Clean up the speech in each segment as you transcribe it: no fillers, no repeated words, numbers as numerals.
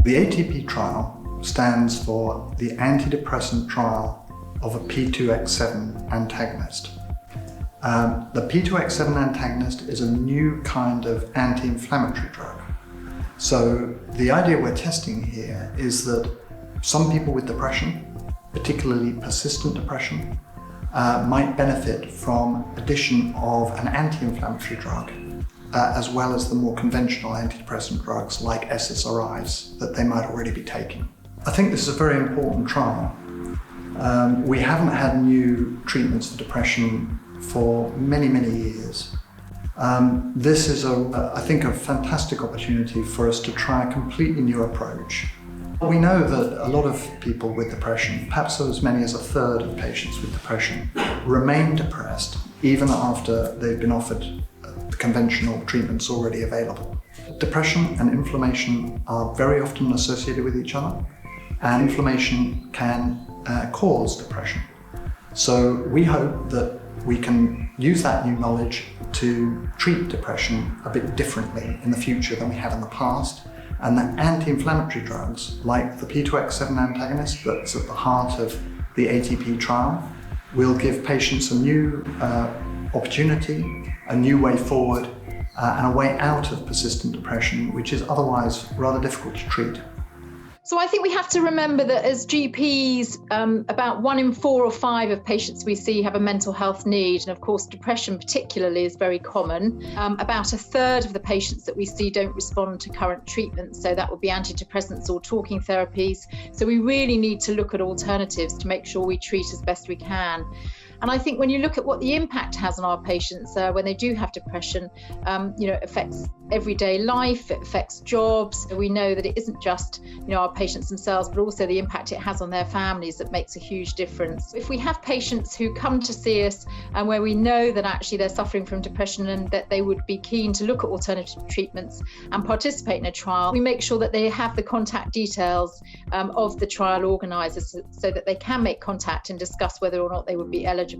The ATP trial stands for the antidepressant trial of a P2X7 antagonist. The P2X7 antagonist is a new kind of anti-inflammatory drug. So the idea we're testing here is that some people with depression, particularly persistent depression, might benefit from addition of an anti-inflammatory drug, as well as the more conventional antidepressant drugs like SSRIs that they might already be taking. I think this is a very important trial. We haven't had new treatments for depression for many, many years. This is, I think, a fantastic opportunity for us to try a completely new approach. We know that a lot of people with depression, perhaps as many as a third of patients with depression, remain depressed even after they've been offered the conventional treatments already available. Depression and inflammation are very often associated with each other, and inflammation can cause depression. So we hope that we can use that new knowledge to treat depression a bit differently in the future than we have in the past, and that anti-inflammatory drugs like the P2X7 antagonist that's at the heart of the ATP trial will give patients a new opportunity, a new way forward, and a way out of persistent depression, which is otherwise rather difficult to treat. So I think we have to remember that as GPs, about 1 in 4 or 5 of patients we see have a mental health need. And of course, depression particularly is very common. About a third of the patients that we see don't respond to current treatments. So that would be antidepressants or talking therapies. So we really need to look at alternatives to make sure we treat as best we can. And I think when you look at what the impact has on our patients when they do have depression, it affects everyday life, it affects jobs. We know that it isn't just our patients themselves, but also the impact it has on their families that makes a huge difference. If we have patients who come to see us and where we know that actually they're suffering from depression and that they would be keen to look at alternative treatments and participate in a trial, we make sure that they have the contact details of the trial organisers so that they can make contact and discuss whether or not they would be eligible.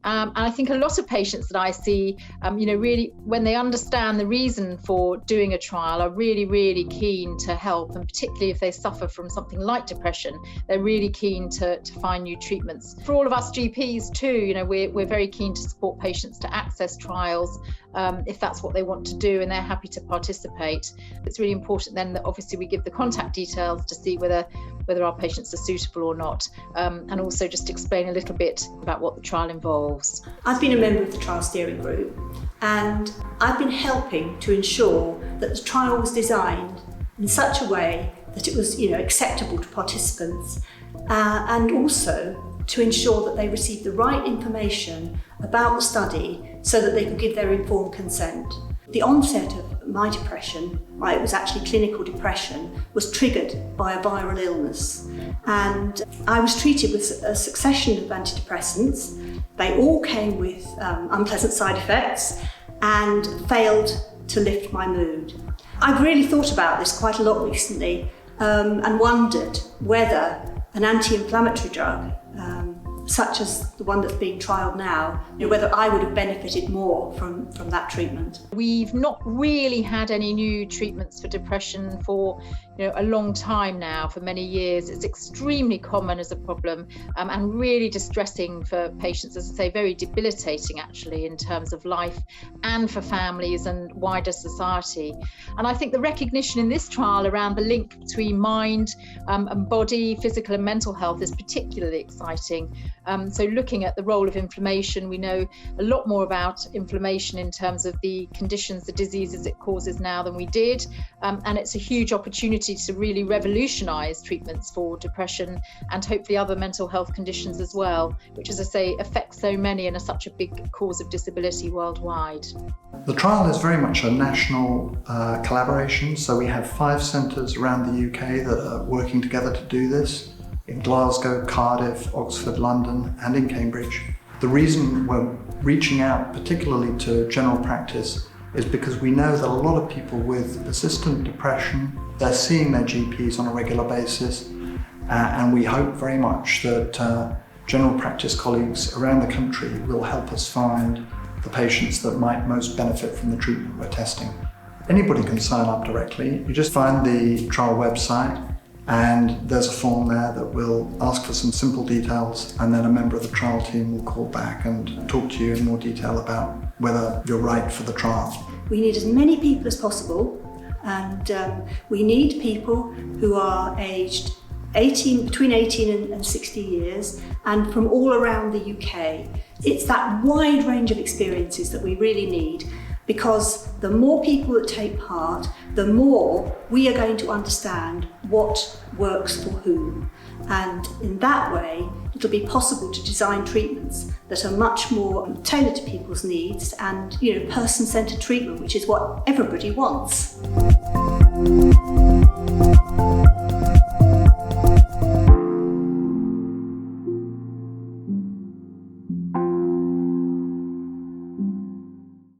And I think a lot of patients that I see, really, when they understand the reason for doing a trial, are really, really keen to help. And particularly if they suffer from something like depression, they're really keen to find new treatments. For all of us GPs too, we're very keen to support patients to access trials if that's what they want to do and they're happy to participate. It's really important then that obviously we give the contact details to see whether our patients are suitable or not, and also just explain a little bit about what the trial involves. I've been a member of the trial steering group, and I've been helping to ensure that the trial was designed in such a way that it was acceptable to participants, and also to ensure that they received the right information about the study so that they could give their informed consent. The onset of my depression, it was actually clinical depression, was triggered by a viral illness. And I was treated with a succession of antidepressants. They all came with unpleasant side effects and failed to lift my mood. I've really thought about this quite a lot recently and wondered whether an anti-inflammatory drug, such as the one that's being trialled now, whether I would have benefited more from that treatment. We've not really had any new treatments for depression for a long time now, for many years. It's extremely common as a problem and really distressing for patients, as I say, very debilitating actually in terms of life and for families and wider society. And I think the recognition in this trial around the link between mind and body, physical and mental health is particularly exciting. So looking at the role of inflammation, we know a lot more about inflammation in terms of the conditions, the diseases it causes now than we did. And it's a huge opportunity to really revolutionise treatments for depression and hopefully other mental health conditions as well, which, as I say, affects so many and are such a big cause of disability worldwide. The trial is very much a national collaboration, so we have 5 centres around the UK that are working together to do this, in Glasgow, Cardiff, Oxford, London and in Cambridge. The reason we're reaching out particularly to general practice is because we know that a lot of people with persistent depression, they're seeing their GPs on a regular basis, and we hope very much that general practice colleagues around the country will help us find the patients that might most benefit from the treatment we're testing. Anybody can sign up directly. You just find the trial website and there's a form there that will ask for some simple details, and then a member of the trial team will call back and talk to you in more detail about whether you're right for the trial. We need as many people as possible, and we need people who are aged between 18 and 60 years and from all around the UK. It's that wide range of experiences that we really need, because the more people that take part, the more we are going to understand what works for whom. And in that way, it'll be possible to design treatments that are much more tailored to people's needs and, person-centered treatment, which is what everybody wants.